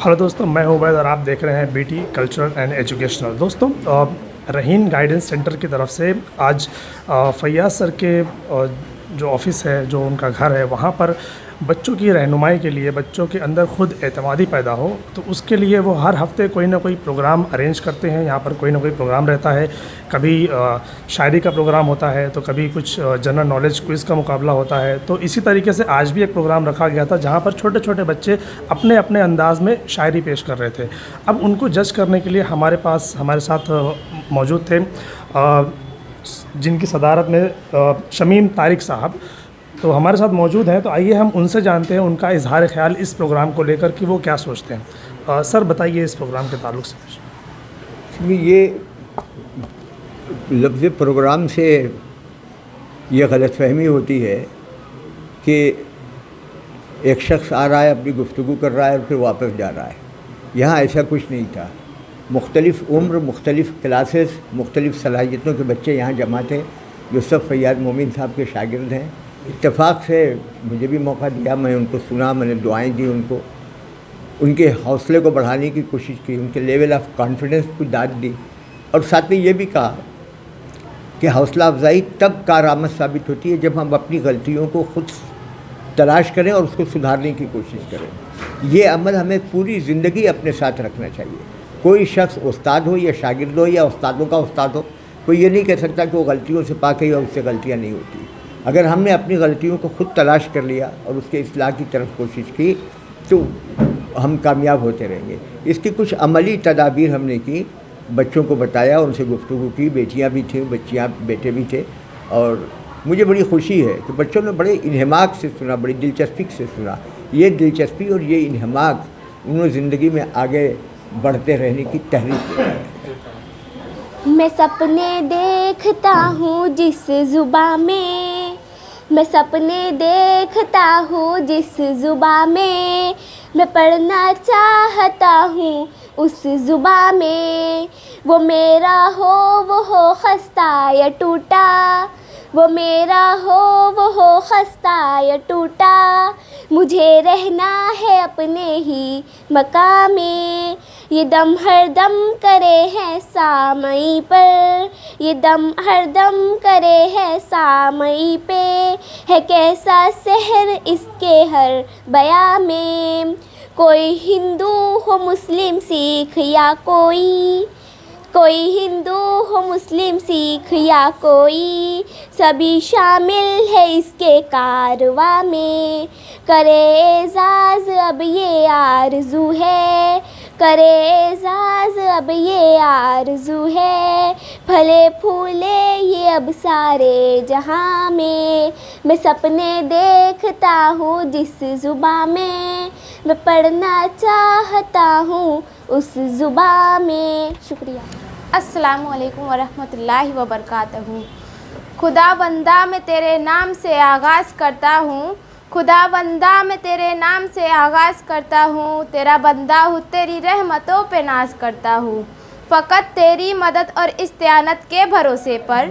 Hello दोस्तों, मैं हूं उबैद और आप देख रहे हैं बीटी कल्चरल एंड एजुकेशनल। दोस्तों, रहीन गाइडेंस सेंटर की तरफ से आज फैयाज सर के जो ऑफ़िस है, जो उनका घर है, वहाँ पर बच्चों की रहनुमाई के लिए, बच्चों के अंदर खुद एतमादी पैदा हो, तो उसके लिए वो हर हफ्ते कोई ना कोई प्रोग्राम अरेंज करते हैं। यहाँ पर कोई ना कोई प्रोग्राम रहता है। कभी शायरी का प्रोग्राम होता है, तो कभी कुछ जनरल नॉलेज क्विज़ का मुकाबला होता है। तो इसी तरीके से आज भी एक प्रोग्राम रखा गया था, जहाँ पर छोटे छोटे बच्चे अपने अपने अंदाज़ में शायरी पेश कर रहे थे। अब उनको जज करने के लिए हमारे साथ मौजूद थे जिनकी सदारत में शमीम तारिक साहब तो हमारे साथ मौजूद हैं। तो आइए हम उनसे जानते हैं उनका इजहार ख्याल इस प्रोग्राम को लेकर कि वो क्या सोचते हैं। सर, बताइए इस प्रोग्राम के ताल्लुक से। ये लफ्ज़ प्रोग्राम से ये गलतफहमी होती है कि एक शख्स आ रहा है, अपनी गुफ्तगू कर रहा है और फिर वापस जा रहा है। यहाँ ऐसा कुछ नहीं था। मुख्तलिफ़ उम्र, मुख्तलिफ़ क्लासेस, मुख्तलिफ़ सलाहियतों के बच्चे यहाँ जमा थे, जो सब फैयाज़ मोमिन साहब के शागिर्द हैं। इत्तेफाक से मुझे भी मौका दिया, मैं उनको सुना, मैंने दुआएं दी उनको, उनके हौसले को बढ़ाने की कोशिश की, उनके लेवल ऑफ कॉन्फिडेंस को दाद दी और साथ में ये भी कहा कि हौसला अफजाई तब कारआमद साबित होती है जब हम अपनी गलतियों को खुद तलाश करें और उसको सुधारने की कोशिश करें। ये अमल हमें पूरी ज़िंदगी अपने साथ रखना चाहिए। कोई शख्स उस्ताद हो या शागिर्द हो या उस्तादों का उस्ताद हो, कोई ये नहीं कह सकता कि वो गलतियों से पाक है या उससे गलतियाँ नहीं होती। अगर हमने अपनी गलतियों को खुद तलाश कर लिया और उसके इस्लाह की तरफ कोशिश की तो हम कामयाब होते रहेंगे। इसकी कुछ अमली तदाबीर हमने की, बच्चों को बताया, उनसे गुफ्तगू की, बेटियां भी थीं, बेटे भी थे। और मुझे बड़ी खुशी है कि बच्चों ने बड़े इन्हमाक से सुना, बड़ी दिलचस्पी से सुना। ये दिलचस्पी और ये इन्हमाक उन्होंने ज़िंदगी में आगे बढ़ते रहने की तहरीक देता है। मैं सपने देखता हूँ जिस जुबां में, मैं सपने देखता हूँ जिस जुबां में, मैं पढ़ना चाहता हूँ उस जुबां में। वो मेरा हो, वो हो खस्ता या टूटा, वो मेरा हो, वो हो खस्ता या टूटा, मुझे रहना है अपने ही मकाम में। ये दम हर दम करे हैं सामई पर, ये दम हर दम करे हैं सामई पे, है कैसा सहर इसके हर बया में। कोई हिंदू हो, मुस्लिम, सिख या कोई हिंदू हो, मुस्लिम, सिख या कोई, सभी शामिल है इसके कारवा में। करे एजाज़ अब ये आरज़ू है, करे एजाज़ अब ये आरज़ू है, फले फूले ये अब सारे जहां में। मैं सपने देखता हूँ जिस जुबां में, मैं पढ़ना चाहता हूँ उस जुबां में। शुक्रिया। अस्सलामु अलैकुम वरहमतुल्लाहि वबरकातहू। खुदा बंदा मैं तेरे नाम से आगाज़ करता हूँ, खुदा बंदा मैं तेरे नाम से आगाज़ करता हूँ, तेरा बंदा हूँ, तेरी रहमतों पे नाज करता हूँ। फ़कत तेरी मदद और इस्तिआनत के भरोसे पर,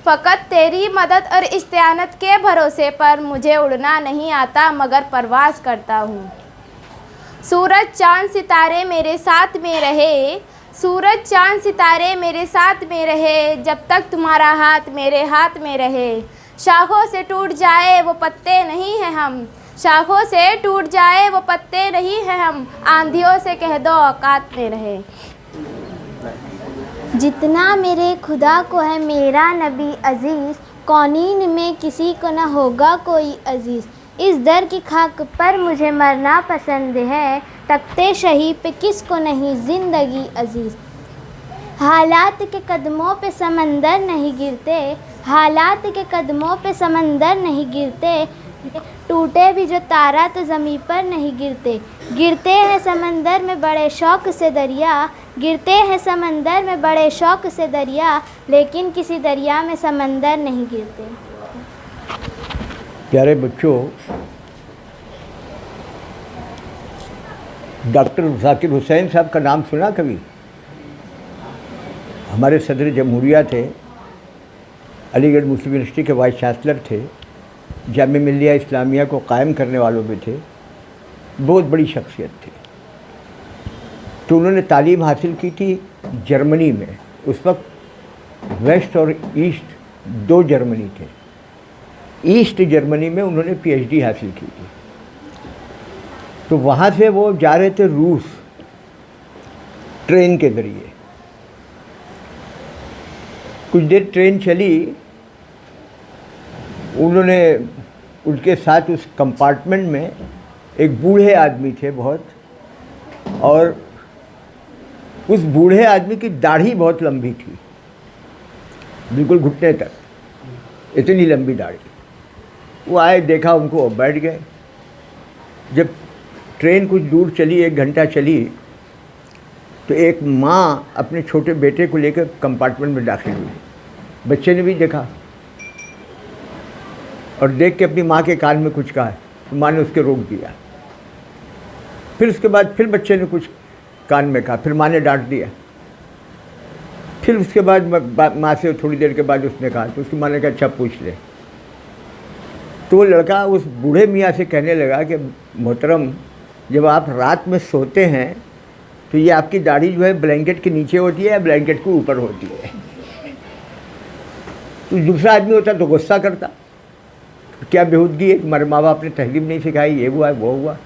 फ़कत तेरी मदद और इस्तिआनत के भरोसे पर, मुझे उड़ना नहीं आता मगर परवाज़ करता हूँ। सूरज चाँद सितारे मेरे साथ में रहे, सूरज चाँद सितारे मेरे साथ में रहे, जब तक तुम्हारा हाथ मेरे हाथ में रहे। शाखों से टूट जाए वो पत्ते नहीं हैं हम, शाखों से टूट जाए वो पत्ते नहीं हैं हम, आंधियों से कह दो औकात में रहे। जितना मेरे खुदा को है मेरा नबी अजीज़, कौनीन में किसी को न होगा कोई अजीज़। इस दर की खाक पर मुझे मरना पसंद है, तख्ते शही पे किसको नहीं ज़िंदगी अजीज़। हालात के कदमों पे समंदर नहीं गिरते, हालात के कदमों पे समंदर नहीं गिरते, टूटे भी जो तारा तो ज़मीं पर नहीं गिरते। गिरते हैं समंदर में बड़े शौक़ से दरिया, गिरते हैं समंदर में बड़े शौक़ से दरिया, लेकिन किसी दरिया में समंदर नहीं गिरते। प्यारे बच्चों, डॉक्टर ज़ाकिर हुसैन साहब का नाम सुना कभी? हमारे सदर जमहूरिया थे, अलीगढ़ मुस्लिम यूनिवर्सिटी के वाइस चांसलर थे, जामिया मिल्लिया इस्लामिया को कायम करने वालों में थे, बहुत बड़ी शख्सियत थी। तो उन्होंने तालीम हासिल की थी जर्मनी में। उस वक्त वेस्ट और ईस्ट दो जर्मनी थे। ईस्ट जर्मनी में उन्होंने पीएचडी हासिल की थी। तो वहाँ से वो जा रहे थे रूस ट्रेन के ज़रिए। कुछ देर ट्रेन चली, उन्होंने उनके साथ उस कंपार्टमेंट में एक बूढ़े आदमी थे बहुत, और उस बूढ़े आदमी की दाढ़ी बहुत लंबी थी, बिल्कुल घुटने तक, इतनी लंबी दाढ़ी। वो आए, देखा उनको, बैठ गए। जब ट्रेन कुछ दूर चली, 1 घंटा चली, तो एक माँ अपने छोटे बेटे को लेकर कंपार्टमेंट में दाखिल हुई। बच्चे ने भी देखा और देख के अपनी माँ के कान में कुछ कहा, तो माँ ने उसके रोक दिया। फिर उसके बाद फिर बच्चे ने कुछ कान में कहा, फिर माँ ने डांट दिया। फिर उसके बाद माँ से थोड़ी देर के बाद उसने कहा, तो उसकी माँ ने कहा अच्छा पूछ ले। तो वो लड़का उस बूढ़े मियाँ से कहने लगा कि मोहतरम, जब आप रात में सोते हैं तो ये आपकी दाढ़ी जो है ब्लैंकेट के नीचे होती है या ब्लैंकेट के ऊपर होती है? तो दूसरा आदमी होता तो गुस्सा करता, क्या बेहूदगी है, तुम्हारे माँ बाप ने तहजीब नहीं सिखाई, ये हुआ वो हुआ।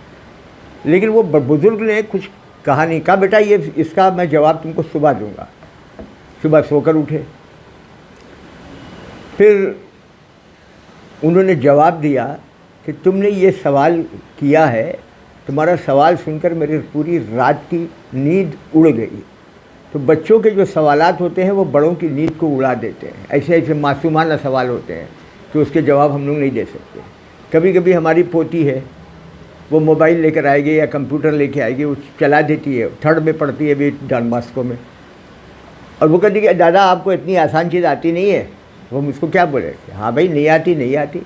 लेकिन वो बुज़ुर्ग ने कुछ कहा नहीं, कहा बेटा ये इसका मैं जवाब तुमको सुबह दूंगा। सुबह सोकर उठे, फिर उन्होंने जवाब दिया कि तुमने ये सवाल किया है, तुम्हारा सवाल सुनकर मेरी पूरी रात की नींद उड़ गई। तो बच्चों के जो सवालात होते हैं वो बड़ों की नींद को उड़ा देते हैं। ऐसे ऐसे मासूमाना सवाल होते हैं कि उसके जवाब हम लोग नहीं दे सकते। कभी कभी हमारी पोती है, वो मोबाइल लेकर आएगी या कंप्यूटर लेके आएगी, वो चला देती है, 3rd में पढ़ती है भी डॉन बॉस्को में, और वो कहती है दादा आपको इतनी आसान चीज़ आती नहीं है। वो मुझको क्या बोले, हाँ भाई नहीं आती,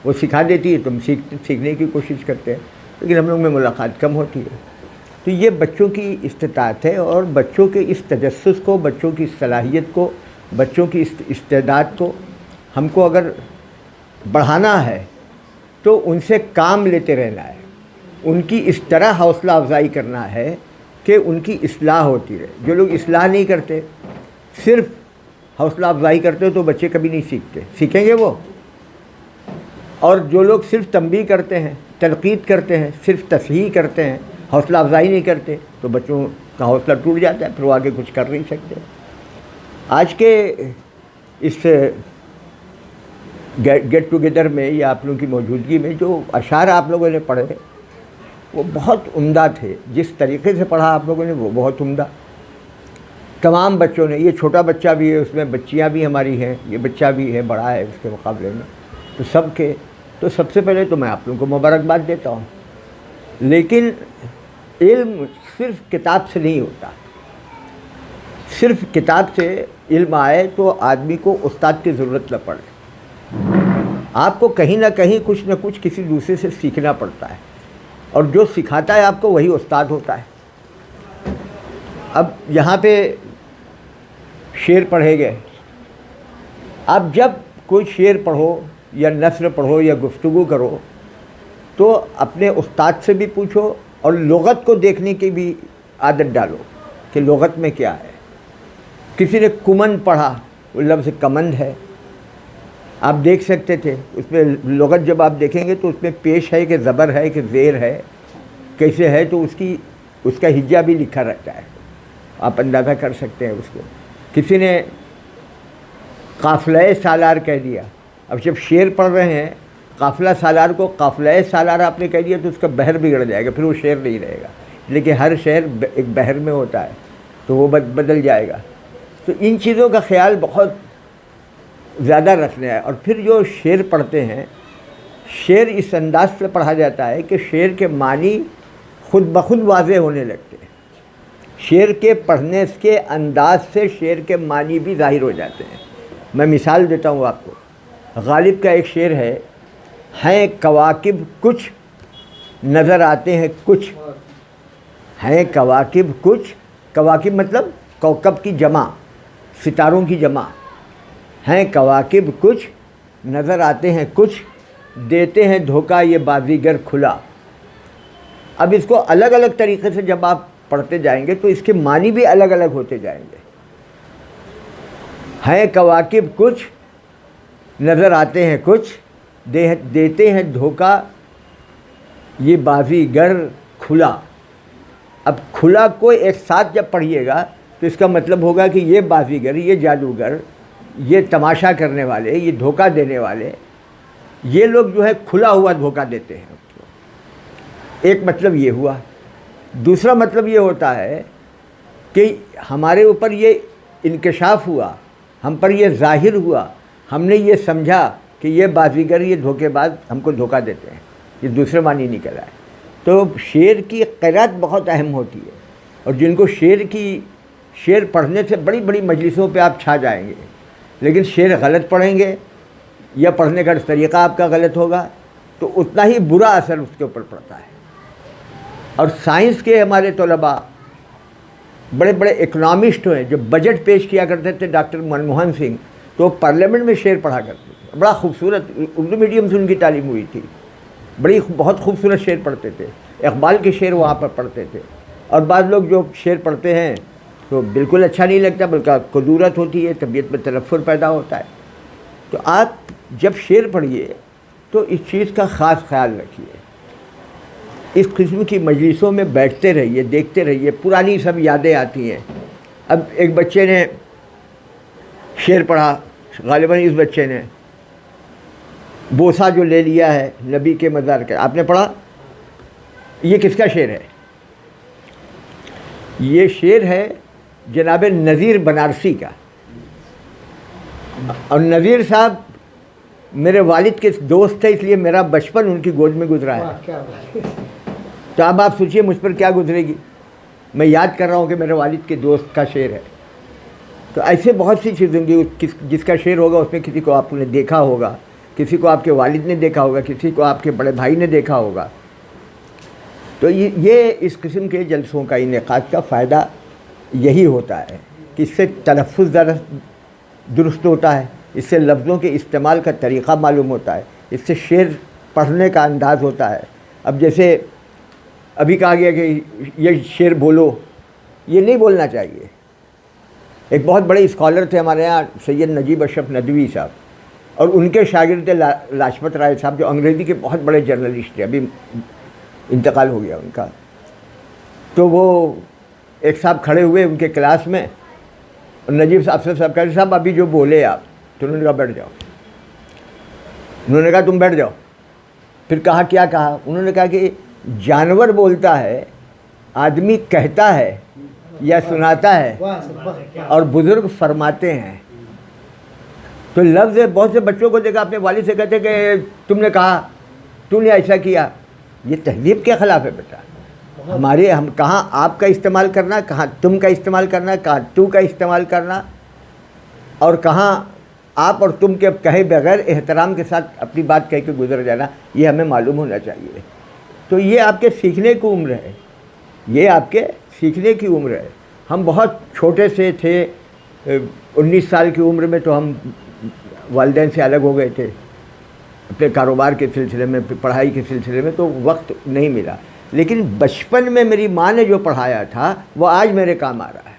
वो सिखा देती है, तुम सीखने की कोशिश करते हैं, लेकिन हम लोग में मुलाकात कम होती है। तो ये बच्चों की इस्तिताअत है, और बच्चों के इस तजस्सुस को, बच्चों की सलाहियत को, बच्चों की इस्तेदाद को हमको अगर बढ़ाना है तो उनसे काम लेते रहना है, उनकी इस तरह हौसला अफजाई करना है कि उनकी इस्लाह होती रहे। जो लोग इस्लाह नहीं करते, सिर्फ हौसला अफजाई करते तो बच्चे कभी नहीं सीखते, सीखेंगे वो। और जो लोग सिर्फ तंबीह करते हैं, तनकीद करते हैं, सिर्फ तस्हीह करते हैं, हौसला अफजाई नहीं करते, तो बच्चों का हौसला टूट जाता है, फिर वो आगे कुछ कर नहीं सकते। आज के इस गेट टुगेदर में या आप लोगों की मौजूदगी में जो अशार आप लोगों ने पढ़े वो बहुत उम्दा थे। जिस तरीके से पढ़ा आप लोगों ने वो बहुत उम्दा। तमाम बच्चों ने, ये छोटा बच्चा भी है, उसमें बच्चियां भी हमारी हैं, ये बच्चा भी है, बड़ा है उसके मुकाबले में, तो सबके, तो सबसे पहले तो मैं आप लोगों को मुबारकबाद देता हूँ। लेकिन इल्म सिर्फ किताब से नहीं होता। सिर्फ किताब से इल्म आए तो आदमी को उस्ताद की ज़रूरत न पड़े। आपको कहीं ना कहीं कुछ न कुछ किसी दूसरे से सीखना पड़ता है, और जो सिखाता है आपको वही उस्ताद होता है। अब यहाँ पे शेर पढ़े गए। अब जब कोई शेर पढ़ो या नस्र पढ़ो या गुफ्तगू करो तो अपने उस्ताद से भी पूछो, और लुग़त को देखने की भी आदत डालो कि लुग़त में क्या है। किसी ने कुमन पढ़ा, वो लफ्ज़ कमंद है, आप देख सकते थे उसमें लुग़त जब आप देखेंगे तो उसमें पेश है कि ज़बर है कि ज़ेर है, कैसे है, तो उसका हिज्जा भी लिखा रहता है, आप अंदाज़ा कर सकते हैं उसको। किसी ने काफ़िला सालार कह दिया। अब जब शेर पढ़ रहे हैं, काफ़िला सालार को काफ़िला सालार आपने कह दिया तो उसका बहर बिगड़ जाएगा, फिर वो शेर नहीं रहेगा। लेकिन हर शेर एक बहर में होता है तो वो बदल जाएगा। तो इन चीज़ों का ख्याल बहुत ज़्यादा रखना है। और फिर जो शेर पढ़ते हैं, शेर इस अंदाज से पढ़ा जाता है कि शेर के मानी खुद ब खुद वाज़े होने लगते हैं। शेर के पढ़ने के अंदाज से शेर के मानी भी ज़ाहिर हो जाते हैं। मैं मिसाल देता हूँ आपको। गालिब का एक शेर है कवाकिब कुछ नज़र आते हैं कुछ, हैं कवाकिब कुछ, कवाकिब मतलब कौकब की जमा, सितारों की जमा, हैं कवाकिब कुछ नज़र आते हैं कुछ, देते हैं धोखा ये बाज़ीगर खुला। अब इसको अलग अलग तरीक़े से जब आप पढ़ते जाएंगे तो इसके मानी भी अलग अलग होते जाएंगे। हैं कवाकिब कुछ, नज़र आते हैं कुछ, देते हैं धोखा ये बाजीगर खुला। अब खुला को एक साथ जब पढ़िएगा तो इसका मतलब होगा कि ये बाजीगर, ये जादूगर, ये तमाशा करने वाले, ये धोखा देने वाले, ये लोग जो है खुला हुआ धोखा देते हैं। एक मतलब ये हुआ। दूसरा मतलब ये होता है कि हमारे ऊपर ये इंकशाफ हुआ, हम पर ये ज़ाहिर हुआ, हमने ये समझा कि ये बाजीगर, ये धोखेबाज हमको धोखा देते हैं, ये दूसरे मानी निकल आए। तो शेर की क़िरात बहुत अहम होती है, और जिनको शेर पढ़ने से बड़ी बड़ी मजलिसों पे आप छा जाएंगे, लेकिन शेर गलत पढ़ेंगे या पढ़ने का तरीक़ा आपका गलत होगा तो उतना ही बुरा असर उसके ऊपर पड़ता है। और साइंस के हमारे तलबा बड़े बड़े इकोनॉमिस्ट हैं, जो बजट पेश किया करते थे डॉक्टर मनमोहन सिंह, तो पार्लियामेंट में शेर पढ़ा करते थे। बड़ा खूबसूरत, उर्दू मीडियम से उनकी तालीम हुई थी, बहुत खूबसूरत शेर पढ़ते थे। इकबाल के शेर वहाँ पर पढ़ते थे। और बाद लोग जो शेर पढ़ते हैं तो बिल्कुल अच्छा नहीं लगता, बल्कि कदूरत होती है, तबीयत में तनफ़ुर पैदा होता है। तो आप जब शेर पढ़िए तो इस चीज़ का ख़ास ख्याल रखिए। इस किस्म की मजलिसों में बैठते रहिए, देखते रहिए, पुरानी सब यादें आती हैं। अब एक बच्चे ने शेर पढ़ा, गालिबन इस बच्चे ने बोसा जो ले लिया है नबी के मज़ार का, आपने पढ़ा? ये किसका शेर है? ये शेर है जनाब नज़ीर बनारसी का। और नज़ीर साहब मेरे वालिद के दोस्त थे, इसलिए मेरा बचपन उनकी गोद में गुजरा है। तो अब आप सोचिए मुझ पर क्या गुजरेगी। मैं याद कर रहा हूँ कि मेरे वालिद के दोस्त का शेर है। तो ऐसे बहुत सी चीज़ें होंगी, जिसका शेर होगा उसमें किसी को आपने देखा होगा, किसी को आपके वालिद ने देखा होगा, किसी को आपके बड़े भाई ने देखा होगा। तो ये इस किस्म के जलसों का, इनेकाद का फ़ायदा यही होता है कि इससे तलफ़्फ़ुज़ ज़रा दुरुस्त होता है, इससे लफ्ज़ों के इस्तेमाल का तरीक़ा मालूम होता है, इससे शेर पढ़ने का अंदाज़ होता है। अब जैसे अभी कहा गया कि ये शेर बोलो, ये नहीं बोलना चाहिए। एक बहुत बड़े स्कॉलर थे हमारे यहाँ, सैयद नजीब अशरफ नदवी साहब, और उनके शागिर्द लाजपत राय साहब, जो अंग्रेज़ी के बहुत बड़े जर्नलिस्ट थे, अभी इंतकाल हो गया उनका। तो वो एक साहब खड़े हुए उनके क्लास में, और नजीब साहब से साहब कह साहब अभी जो बोले आप, तो उन्होंने कहा बैठ जाओ। उन्होंने कहा तुम बैठ जाओ। फिर कहा क्या कहा? उन्होंने कहा कि जानवर बोलता है, आदमी कहता है या सुनाता है, और बुज़ुर्ग फरमाते हैं। तो लफ्ज़ बहुत से बच्चों को देखा, अपने वालिद से कहते कि तुमने कहा, तूने ऐसा किया। ये तहज़ीब के ख़िलाफ़ है बेटा। हम कहाँ आपका इस्तेमाल करना, कहाँ तुम का इस्तेमाल करना, कहाँ तू का इस्तेमाल करना, और कहाँ आप और तुम के कहे बगैर एहतराम के साथ अपनी बात कह के गुजर जाना, ये हमें मालूम होना चाहिए। तो ये आपके सीखने की उम्र है, ये आपके सीखने की उम्र है। हम बहुत छोटे से थे, 19 साल की उम्र में तो हम वालिदैन से अलग हो गए थे, अपने कारोबार के सिलसिले में, पढ़ाई के सिलसिले में, तो वक्त नहीं मिला। लेकिन बचपन में मेरी माँ ने जो पढ़ाया था वो आज मेरे काम आ रहा है।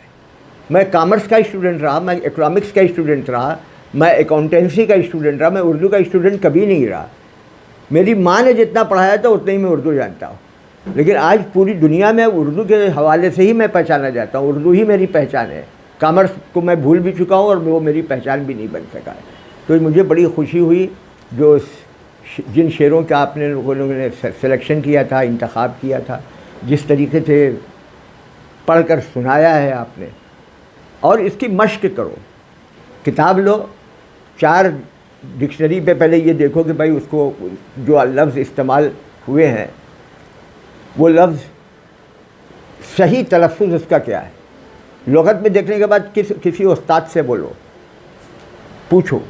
मैं कॉमर्स का स्टूडेंट रहा, मैं इकोनॉमिक्स का स्टूडेंट रहा, मैं अकाउंटेंसी का स्टूडेंट रहा, मैं उर्दू का स्टूडेंट कभी नहीं रहा। मेरी माँ ने जितना पढ़ाया था उतना ही मैं उर्दू जानता हूँ। लेकिन आज पूरी दुनिया में उर्दू के हवाले से ही मैं पहचाना जाता हूँ, उर्दू ही मेरी पहचान है। कॉमर्स को मैं भूल भी चुका हूँ और वो मेरी पहचान भी नहीं बन सका है। तो मुझे बड़ी खुशी हुई जो जिन शेरों का आपने लोगों ने सिलेक्शन किया था, इंतखाब किया था, जिस तरीके से पढ़कर सुनाया है आपने। और इसकी मश्क करो, किताब लो, 4 डिक्शनरी पे पहले ये देखो कि भाई उसको जो लफ्ज़ इस्तेमाल हुए हैं वो लफ्ज़ सही तलफ़्फ़ुज़ उसका क्या है। लुग़त में देखने के बाद किसी उस्ताद से बोलो, पूछो,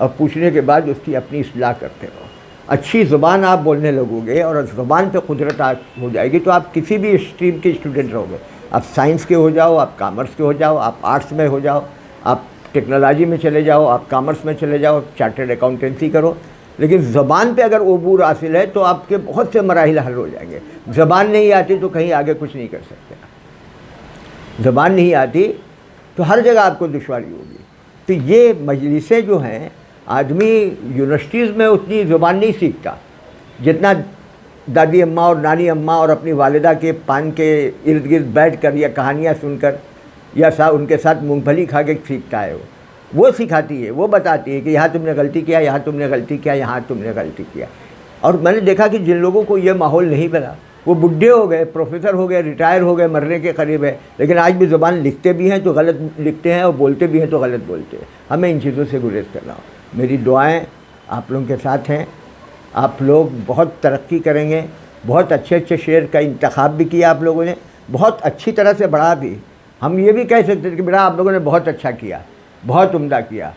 और पूछने के बाद उसकी अपनी इस्लाह करते रहो। अच्छी ज़ुबान आप बोलने लगोगे और ज़ुबान पे कुदरत हो जाएगी तो आप किसी भी स्ट्रीम के स्टूडेंट रहोगे। आप साइंस के हो जाओ, आप कॉमर्स के हो जाओ, आप आर्ट्स में हो जाओ, आप टेक्नोलॉजी में चले जाओ, आप कॉमर्स में चले जाओ, चार्टर्ड अकाउंटेंसी करो। लेकिन ज़बान पे अगर अबूर हासिल है तो आपके बहुत से मराहिल हल हो जाएंगे। ज़बान नहीं आती तो कहीं आगे कुछ नहीं कर सकते। ज़बान नहीं आती तो हर जगह आपको दुश्वारी होगी। तो ये मजलिसें जो हैं, आदमी यूनिवर्सिटीज़ में उतनी ज़ुबान नहीं सीखता जितना दादी अम्मा और नानी अम्मा और अपनी वालिदा के पान के इर्द गिर्द बैठ कर या कहानियाँ सुनकर या उनके साथ मूंगफली खा के सीखता है। वो सिखाती है, वो बताती है कि यहाँ तुमने गलती किया, यहाँ तुमने गलती किया, यहाँ तुमने गलती किया। और मैंने देखा कि जिन लोगों को ये माहौल नहीं मिला वो बुढ़े हो गए, प्रोफेसर हो गए, रिटायर हो गए, मरने के करीब है, लेकिन आज भी ज़ुबान लिखते भी हैं तो गलत लिखते हैं और बोलते भी हैं तो गलत बोलते हैं। हमें इन चीज़ों से गुरेज करना हो। मेरी दुआएं आप लोगों के साथ हैं। आप लोग बहुत तरक्की करेंगे। बहुत अच्छे अच्छे शेर का इंतखाब भी किया आप लोगों ने, बहुत अच्छी तरह से बढ़ा भी। हम ये भी कह सकते थे कि बेटा आप लोगों ने बहुत अच्छा किया, बहुत उम्दा किया।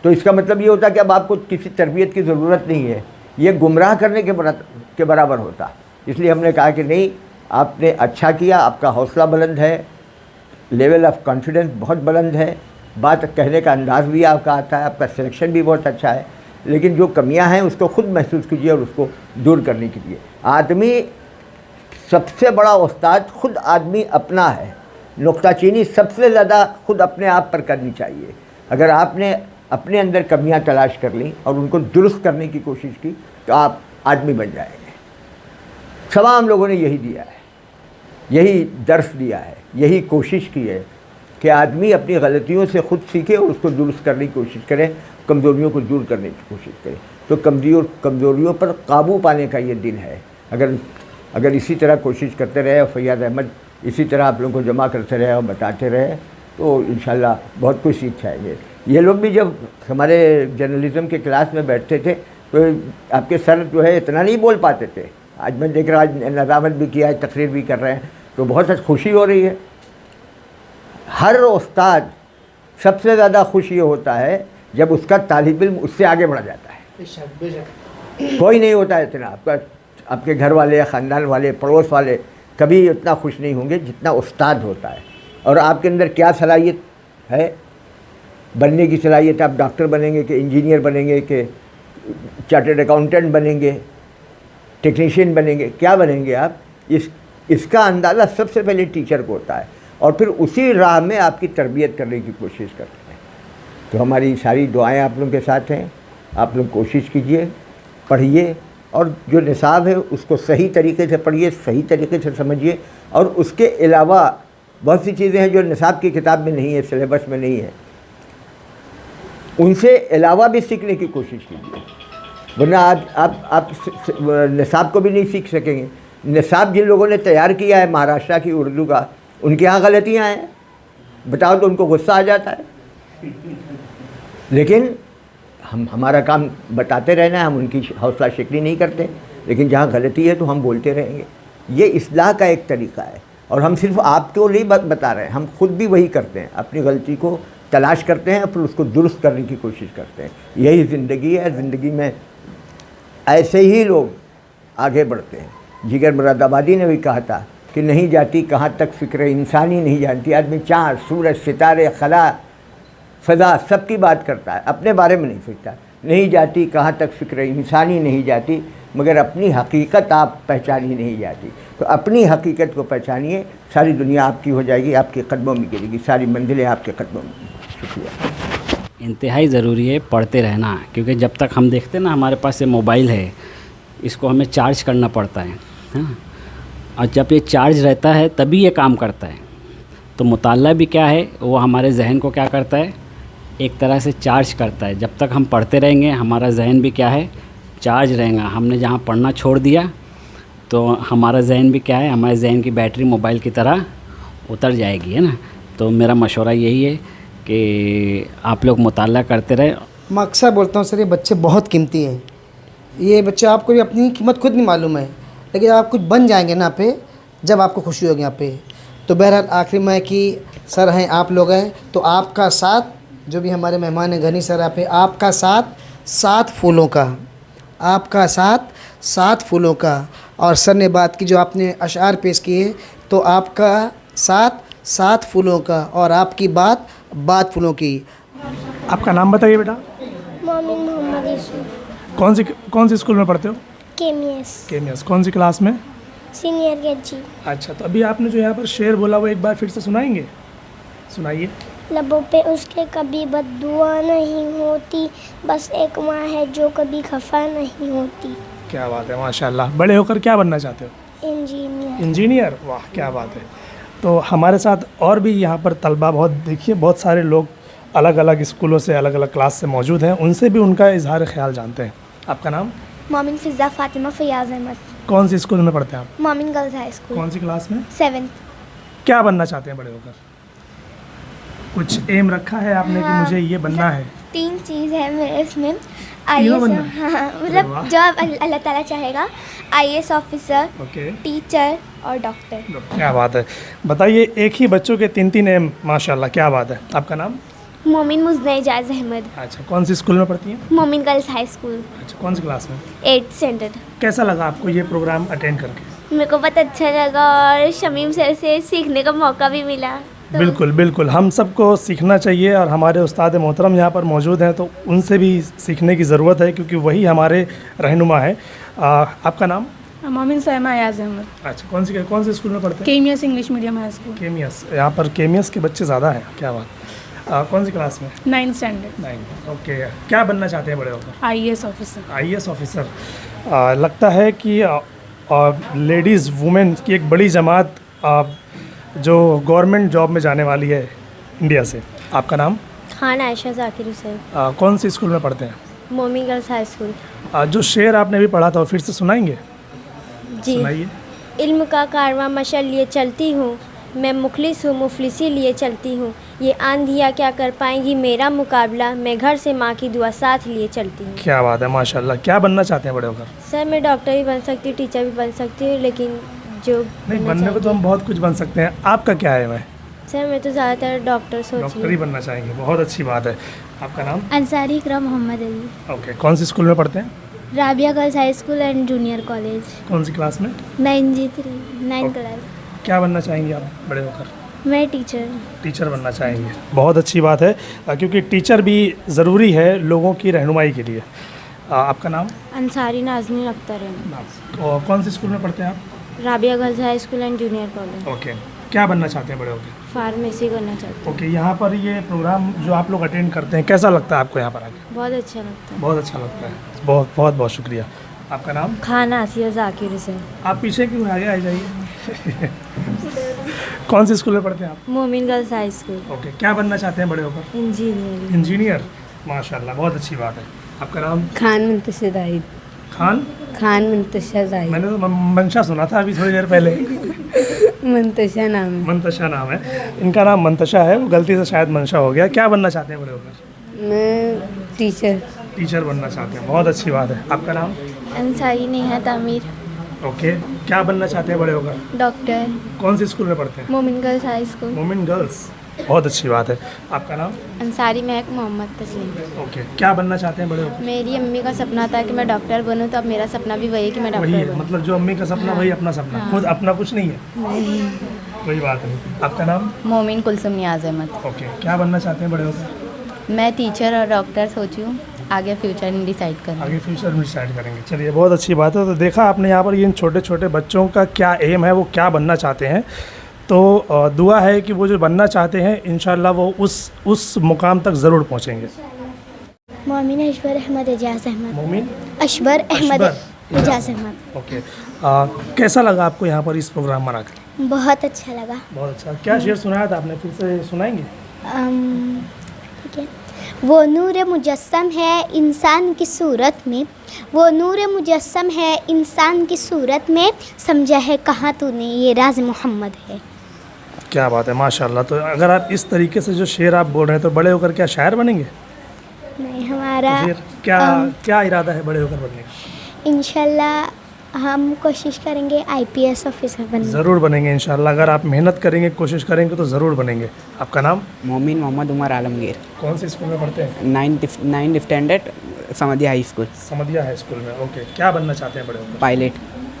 तो इसका मतलब ये होता कि अब आपको किसी तरबियत की ज़रूरत नहीं है, ये गुमराह करने के बराबर होता। इसलिए हमने कहा कि नहीं, आपने अच्छा किया, आपका हौसला बुलंद है, लेवल ऑफ कॉन्फिडेंस बहुत बुलंद है, बात कहने का अंदाज़ भी आपका आता है, आपका सिलेक्शन भी बहुत अच्छा है। लेकिन जो कमियां हैं उसको खुद महसूस कीजिए और उसको दूर करने के लिए। आदमी सबसे बड़ा उस्ताद खुद आदमी अपना है। नुक्ताचीनी सबसे ज़्यादा खुद अपने आप पर करनी चाहिए। अगर आपने अपने अंदर कमियां तलाश कर ली और उनको दुरुस्त करने की कोशिश की तो आप आदमी बन जाएंगे। तमाम लोगों ने यही दिया है, यही दर्स दिया है, यही कोशिश की है कि आदमी अपनी गलतियों से खुद सीखे और उसको दुरुस्त करने की कोशिश करे, कमज़ोरियों को दूर करने की कोशिश करे। तो कमज़ोरियों पर काबू पाने का ये दिन है। अगर इसी तरह कोशिश करते रहे और फैयाज़ अहमद इसी तरह आप लोगों को जमा करते रहे और बताते रहे तो इंशाल्लाह बहुत कुछ सीख जाएंगे। ये लोग भी जब हमारे जर्नलिज़म के क्लास में बैठते थे तो आपके सर जो है इतना नहीं बोल पाते थे। आज मैं देख रहा, आज नज़ामत भी किया है, तकरीर भी कर रहे हैं, तो बहुत खुशी हो रही है। हर उस्ताद सबसे ज़्यादा खुश ये होता है जब उसका तालिब इल्म उससे आगे बढ़ जाता है। कोई नहीं होता है इतना, आपके घर वाले, ख़ानदान वाले, पड़ोस वाले कभी उतना खुश नहीं होंगे जितना उस्ताद होता है। और आपके अंदर क्या सलाहियत है, बनने की सलाहियत, आप डॉक्टर बनेंगे कि इंजीनियर बनेंगे कि चार्टर्ड अकाउंटेंट बनेंगे, टेक्नीशियन बनेंगे, क्या बनेंगे आप, इसका अंदाज़ा सबसे पहले टीचर को होता है और फिर उसी राह में आपकी तरबियत करने की कोशिश करते हैं। तो हमारी सारी दुआएं आप लोगों के साथ हैं। आप लोग कोशिश कीजिए, पढ़िए और जो निसाब है उसको सही तरीके से पढ़िए, सही तरीके से समझिए। और उसके अलावा बहुत सी चीज़ें हैं जो निसाब की किताब में नहीं है, सिलेबस में नहीं है, उनसे अलावा भी सीखने की कोशिश कीजिए। वरना आप निसाब को भी नहीं सीख सकेंगे। निसाब जिन लोगों ने तैयार किया है महाराष्ट्र की उर्दू का, उनके यहाँ गलतियाँ हैं, बताओ तो उनको गुस्सा आ जाता है। लेकिन हमारा काम बताते रहना है, हम उनकी हौसला शिकनी नहीं करते। लेकिन जहाँ गलती है तो हम बोलते रहेंगे। ये इस्लाह का एक तरीका है और हम सिर्फ आपको नहीं बता रहे हैं, हम खुद भी वही करते हैं। अपनी गलती को तलाश करते हैं फिर उसको दुरुस्त करने की कोशिश करते हैं। यही ज़िंदगी है। ज़िंदगी में ऐसे ही लोग आगे बढ़ते हैं। जिगर मुरादाबादी ने भी कहा था कि नहीं जाती कहाँ तक फ़िक्र इंसानी नहीं जानती। आदमी चाँद, सूरज, सितारे, खला, फ़ज़ा सबकी बात करता है, अपने बारे में नहीं सोचता। नहीं जाती कहाँ तक फ़िक्र इंसानी नहीं जाती, मगर अपनी हकीकत आप पहचानी नहीं जाती। तो अपनी हकीकत को पहचानिए, सारी दुनिया आपकी हो जाएगी, आपके कदमों में गिरेगी, सारी मंजिलें आपके कदमों में। शुक्रिया। इंतहाई ज़रूरी है पढ़ते रहना, क्योंकि जब तक हम देखते हैं ना हमारे पास ये मोबाइल है, इसको हमें चार्ज करना पड़ता है, हाँ, और जब ये चार्ज रहता है तभी ये काम करता है। तो मुताल्ला भी क्या है, वो हमारे जहन को क्या करता है, एक तरह से चार्ज करता है। जब तक हम पढ़ते रहेंगे हमारा जहन भी क्या है, चार्ज रहेगा। हमने जहाँ पढ़ना छोड़ दिया तो हमारा जहन भी क्या है, हमारे जहन की बैटरी मोबाइल की तरह उतर जाएगी, है ना। तो मेरा मशवरा यही है कि आप लोग मुताल्ला करते रहे। मैं अक्सर बोलता हूँ सर, ये बच्चे बहुत कीमती हैं। ये बच्चे, आपको भी अपनी कीमत खुद नहीं मालूम है, लेकिन आप कुछ बन जाएंगे ना पे, जब आपको खुशी होगी यहाँ पे। तो बहरहाल आखिर में कि सर हैं, आप लोग हैं, तो आपका साथ, जो भी हमारे मेहमान हैं गनी सर, आप आपका साथ 7 फूलों का, आपका साथ 7 फूलों का। और सर ने बात की, जो आपने अशआर पेश किए, तो आपका साथ 7 फूलों का और आपकी बात फूलों की। आपका नाम बताइए बेटा। मोमिन मोहम्मद यूसुफ। कौन सी स्कूल में पढ़ते हो? केमियस केमियस। कौन सी क्लास में? Senior KG. अच्छा, तो अभी आपने जो यहाँ पर शेर बोला वो एक बार फिर से सुनाएंगे? सुनाइए। लबों पे उसके कभी बद्दुआ नहीं होती, बस एक माँ है जो कभी खफा नहीं होती। क्या बात है, माशाल्लाह। बड़े होकर क्या बनना चाहते हो? इंजीनियर। इंजीनियर, वाह क्या बात है। तो हमारे साथ और भी यहाँ पर तलबा देखिए बहुत सारे लोग अलग अलग स्कूलों से अलग अलग क्लास से मौजूद हैं, उनसे भी उनका इजहार ख्याल जानते हैं। आपका नाम? मोमिन फिज़ा फ़ातिमा फ़याज़ अहमद। कौन सी स्कूल में पढ़ते हैं आप? मोमिन गर्ल्स हाई स्कूल। कौन सी क्लास में? 7th। क्या बनना चाहते हैं बड़े होकर? कुछ एम रखा है आपने कि मुझे ये बनना है? 3 चीज़ है मेरे इसमें। तीनों IAS, बनना? हाँ, अरे मतलब वाह। जो अल्लाह ताला चाहेगा। IAS ऑफिसर, ओके, टीचर और डॉक्टर। क्या बात है। बताइए, एक ही बच्चों के 3 एम, माशाल्लाह क्या बात है। आपका नाम? मोमिन मुज़ना एजाज अहमद। अच्छा, कौन सी स्कूल में पढ़ती हैं? मोमिन गर्ल्स हाई स्कूल, अच्छा, कौन सी क्लास में? 8th standard. कैसा लगा आपको ये प्रोग्राम अटेंड करके? मेरे को बहुत अच्छा लगा और शमीम सर से सीखने का मौका भी मिला। तो बिल्कुल बिल्कुल, हम सबको सीखना चाहिए और हमारे उस्ताद मोहतरम यहाँ पर मौजूद हैं तो उनसे भी सीखने की ज़रूरत है क्योंकि वही हमारे रहनुमा है। आपका नाम? मोमिन सैमा अयाज अहमद। अच्छा, कौन सी स्कूल में पढ़ते हैं? केमियस इंग्लिश मीडियम हाई स्कूल। केमियस, यहाँ पर केमियस के बच्चे ज़्यादा हैं, क्या बात। कौन सी क्लास में? 9th standard. 9। ओके, क्या बनना चाहते हैं बड़े होकर? IAS officer. IAS officer. लगता है कि लेडीज़ वुमेन की एक बड़ी जमात जो गवर्नमेंट जॉब में जाने वाली है इंडिया से। आपका नाम? खान आयशा जाकिर हुसैन। कौन सी स्कूल में पढ़ते हैं? मोमिन गर्ल्स हाई स्कूल। जो शेर आपने भी पढ़ा था वो फिर से सुनाएंगे? जी। सुनाइए। इल्म का कारवां मशल लिए चलती हूँ, मैं मुखलिस हूँ मुफलिसी लिए चलती हूँ, ये आंधियाँ क्या कर पाएंगी मेरा मुकाबला, मैं घर से माँ की दुआ साथ लिए चलती हूँ। क्या बात है, माशाल्लाह। क्या बनना चाहते हैं बड़े होकर? सर मैं डॉक्टर भी बन सकती हूँ, टीचर भी बन सकती हूँ, लेकिन जो नहीं, बनने को तो हम बहुत कुछ बन सकते हैं। आपका क्या है? मैं सर मैं तो ज़्यादातर डॉक्टर सोच डॉक्टर रही ही हूँ। बनना चाहेंगे, बहुत अच्छी बात है। आपका नाम? अंसारी इकराम मोहम्मद अली। ओके, कौन सी स्कूल में पढ़ते हैं? Rabia girls high school and junior college. कौन सी क्लास में? 9th class. क्या बनना चाहेंगे आप बड़े होकर? मैं टीचर। टीचर बनना चाहेंगे, बहुत अच्छी बात है क्योंकि टीचर भी ज़रूरी है लोगों की रहनुमाई के लिए। आपका नाम? अंसारी नाज़नीन अख्तर है। और कौन सी स्कूल में पढ़ते हैं आप? Rabia girls high school and junior college. Okay, क्या बनना चाहते हैं बड़े होकर? फार्मेसी करना चाहती ओके, यहाँ पर ये प्रोग्राम जो आप लोग अटेंड करते हैं कैसा लगता है आपको यहाँ पर आके? हूँ। बहुत अच्छा लगता है। बहुत अच्छा लगता है, बहुत बहुत बहुत शुक्रिया। आपका नाम? खान आसिया जाकिर हुसैन। आप पीछे क्यों, आगे आ जाइए। कौन सी स्कूल में पढ़ते हैं आप? मोमिन गर्ल्स हाई स्कूल। ओके, क्या बनना चाहते हैं बड़े होकर? इंजीनियर। इंजीनियर, माशाल्लाह, बहुत अच्छी बात है। आपका नाम? खान मुंतशिर जाहिद। खान मुंतशिर जाहिद। मैंने तो मंशा सुना था अभी थोड़ी देर पहले। मुंतशा नाम है। मंतशा नाम है इनका, नाम मंतशा है, वो गलती से शायद मंशा हो गया। क्या बनना चाहते हैं बड़े होकर? मैं टीचर। टीचर बनना चाहते हैं, बहुत अच्छी बात है। आपका नाम? अंसारी नेहा तामीर। ओके, क्या बनना चाहते हैं बड़े होकर? डॉक्टर। कौन सी स्कूल में पढ़ते हैं? मोमिन गर्ल्स हाई स्कूल। मोमिन गर्ल्स, बहुत अच्छी बात है। आपका नाम? अंसारी महक मोहम्मद तस्लीम। ओके, क्या बनना चाहते हैं बड़े होकर? मेरी अम्मी का सपना था कि मैं डॉक्टर बनूं, तो अब मेरा सपना भी वही है कि मैं वही डॉक्टर है, बनूं। मतलब जो अम्मी का सपना वही अपना सपना, खुद अपना कुछ नहीं है। कोई बात नहीं। आपका नाम? मोमिन कुलसुम नियाज अहमद। ओके, क्या बनना चाहते हैं बड़े होकर? मैं टीचर और डॉक्टर सोची हूँ, आगे फ्यूचर में डिसाइड करूँ। आगे फ्यूचर में डिसाइड करेंगे। चलिए, बहुत अच्छी बात है। तो देखा आपने यहाँ पर इन छोटे छोटे बच्चों का क्या एम है, वो क्या बनना चाहते हैं। तो दुआ है कि वो जो बनना चाहते हैं इंशाल्लाह वो उस मुकाम तक ज़रूर पहुँचेंगे। मोमिन अशबर अहमद एजाज अहमद। मोमिन अशबर अहमद अशबर एजाज अहमद। ओके, कैसा लगा आपको यहाँ पर इस प्रोग्राम मना कर? बहुत अच्छा लगा। बहुत अच्छा। क्या शेर सुनाया था आपने, फिर से सुनाएंगे? ठीक है। वो नूर मुजस्सम है इंसान की सूरत में, वो नूर मुजस्सम है इंसान की सूरत में, समझा है कहाँ तूने ये राज मोहम्मद है। क्या बात है, माशाल्लाह। तो अगर आप इस तरीके से जो शेर आप बोल रहे हैं तो बड़े होकर क्या शायर बनेंगे? नहीं, हमारा तो फिर क्या इरादा है बड़े होकर बनने का? इंशाल्लाह हम कोशिश करेंगे IPS ऑफिसर बनने। ज़रूर बनेंगे इंशाल्लाह। अगर आप मेहनत करेंगे, कोशिश करेंगे तो ज़रूर बनेंगे। आपका नाम? मोमिन मोहम्मद उमर आलमगीर। कौन सी स्कूल में पढ़ते हैं? 9th स्टैंडर्ड समदिया हाई स्कूल। समदिया हाई स्कूल में। ओके, क्या बनना चाहते हैं बड़े होकर? पायलट।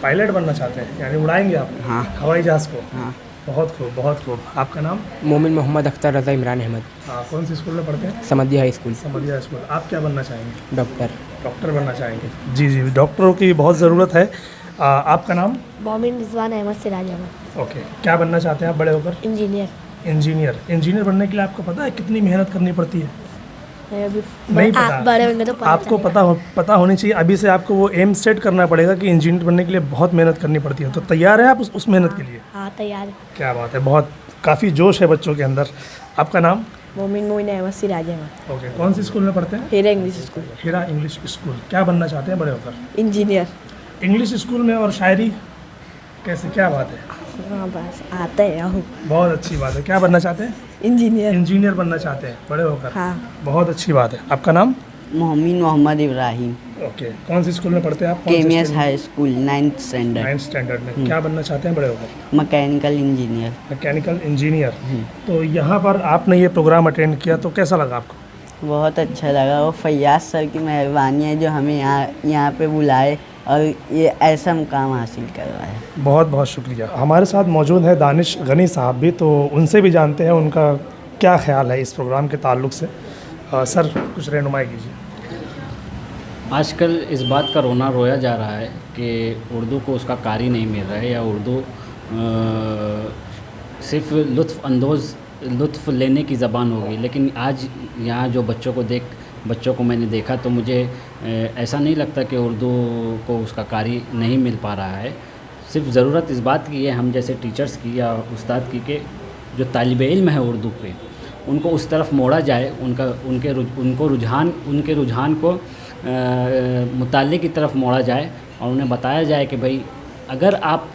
पायलट बनना चाहते हैं, यानी उड़ाएंगे आप? हाँ। हवाई जहाज़ को? हाँ। बहुत खूब, बहुत खूब। आपका नाम? मोमिन मोहम्मद अख्तर रज़ा इमरान अहमद। कौन सी स्कूल में पढ़ते हैं? समदिया हाई स्कूल। समदिया स्कूल। आप क्या बनना चाहेंगे? डॉक्टर। डॉक्टर बनना चाहेंगे? जी जी, डॉक्टरों की बहुत ज़रूरत है। आपका नाम? मोमिन रिजवान अहमद सिराज अहमद। ओके, क्या बनना चाहते हैं आप बड़े होकर? इंजीनियर। इंजीनियर बनने के लिए आपको पता है कितनी मेहनत करनी पड़ती है? अभी नहीं पता? बड़े होंगे तो आपको पता होनी चाहिए। अभी से आपको वो एम सेट करना पड़ेगा कि इंजीनियर बनने के लिए बहुत मेहनत करनी पड़ती है। तो तैयार है आप उस मेहनत के लिए? हाँ तैयार है। क्या बात है, बहुत काफ़ी जोश है बच्चों के अंदर। आपका नाम? मोमिन अहमद सिराज अहमद। ओके, कौन सी स्कूल में पढ़ते हैं? हीरा इंग्लिश स्कूल। हीरा इंग्लिश स्कूल। क्या बनना चाहते हैं बड़े होकर? इंजीनियर। इंग्लिश स्कूल में और शायरी कैसे, क्या बात है? हाँ बस आता है। बहुत अच्छी बात है। क्या बनना चाहते हैं? इंजीनियर बनना चाहते हैं बड़े होकर? हाँ। बहुत अच्छी बात है। आपका नाम? मोहम्मद इब्राहिम। ओके, कौन सी स्कूल में पढ़ते हैं आप? KMS high school 9th standard. 9th standard में। क्या बनना चाहते हैं बड़े होकर? Mechanical engineer. Mechanical engineer. तो यहाँ पर आपने ये प्रोग्राम अटेंड किया तो कैसा लगा आपको? बहुत अच्छा लगा। वो फैयाज सर की मेहरबानी है जो हमें यहाँ पे बुलाए और ये ऐसा मुकाम हासिल कर रहा है। बहुत बहुत शुक्रिया। हमारे साथ मौजूद है दानिश गनी साहब भी, तो उनसे भी जानते हैं उनका क्या ख्याल है इस प्रोग्राम के ताल्लुक से। सर कुछ रहनुमाई कीजिए। आजकल इस बात का रोया जा रहा है कि उर्दू को उसका कारी नहीं मिल रहा है, या उर्दू सिर्फ लुत्फ़ लेने की ज़बान हो गई। लेकिन आज यहाँ जो बच्चों को मैंने देखा तो मुझे ऐसा नहीं लगता कि उर्दू को उसका कारी नहीं मिल पा रहा है। सिर्फ ज़रूरत इस बात की है, हम जैसे टीचर्स की या उस्ताद की, कि जो तालिब इल्म है उर्दू पे, उनको उस तरफ मोड़ा जाए, उनके रुझान को मुताल्लिक़ की तरफ मोड़ा जाए और उन्हें बताया जाए कि भाई अगर आप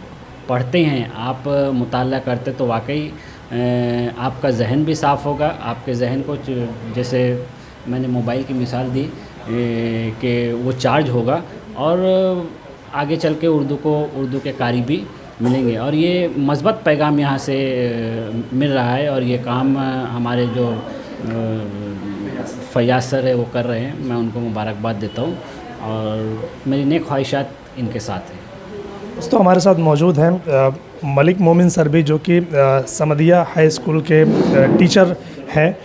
पढ़ते हैं, आप मुताला करते तो वाकई आपका जहन भी साफ़ होगा। आपके जहन को, जैसे मैंने मोबाइल की मिसाल दी कि वो चार्ज होगा और आगे चल के उर्दू के कारी भी मिलेंगे। और ये मस्बत पैगाम यहाँ से मिल रहा है और ये काम हमारे जो फैयाज सर है वो कर रहे हैं। मैं उनको मुबारकबाद देता हूँ और मेरी नेक ख्वाहिशात इनके साथ हैं। दोस्तों हमारे साथ मौजूद हैं मलिक मोमिन सर भी, जो कि समदिया हाई स्कूल के टीचर हैं,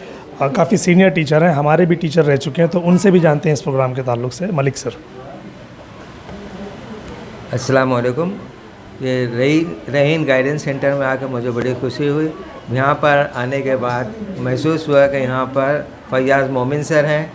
काफ़ी सीनियर टीचर हैं, हमारे भी टीचर रह चुके हैं। तो उनसे भी जानते हैं इस प्रोग्राम के ताल्लुक से। मलिक सर। अस्सलाम वालेकुम। ये रहीन गाइडेंस सेंटर में आकर मुझे बड़ी खुशी हुई। यहाँ पर आने के बाद महसूस हुआ कि यहाँ पर फैयाज़ मोमिन सर हैं,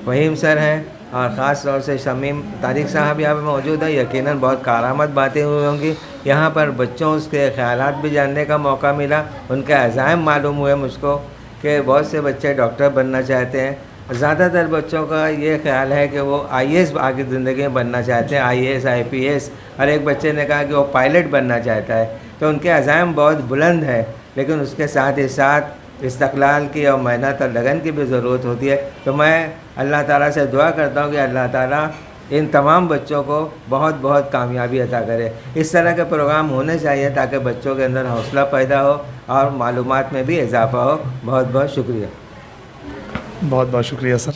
फ़हीम सर हैं और ख़ास तौर से शमीम तारिक साहब यहाँ पर मौजूद है। यकीनन बहुत कारामद बातें हुई होंगी। यहाँ पर बच्चों के ख़यालात भी जानने का मौका मिला, उनके अज़ाइम मालूम हुए मुझको कि बहुत से बच्चे डॉक्टर बनना चाहते हैं। ज़्यादातर बच्चों का ये ख्याल है कि वो IAS आगे ज़िंदगी में बनना चाहते हैं, IAS IPS, और एक बच्चे ने कहा कि वो पायलट बनना चाहता है। तो उनके अज़ाइम बहुत बुलंद है, लेकिन उसके साथ ही साथ इस्तक़लाल की और मेहनत और लगन की भी ज़रूरत होती है। तो मैं अल्लाह ताला से दुआ करता हूँ कि अल्लाह ताला इन तमाम बच्चों को बहुत बहुत कामयाबी अता करे। इस तरह के प्रोग्राम होने चाहिए ताकि बच्चों के अंदर हौसला पैदा हो और मालूमात में भी इजाफ़ा हो। बहुत बहुत शुक्रिया। बहुत बहुत शुक्रिया सर।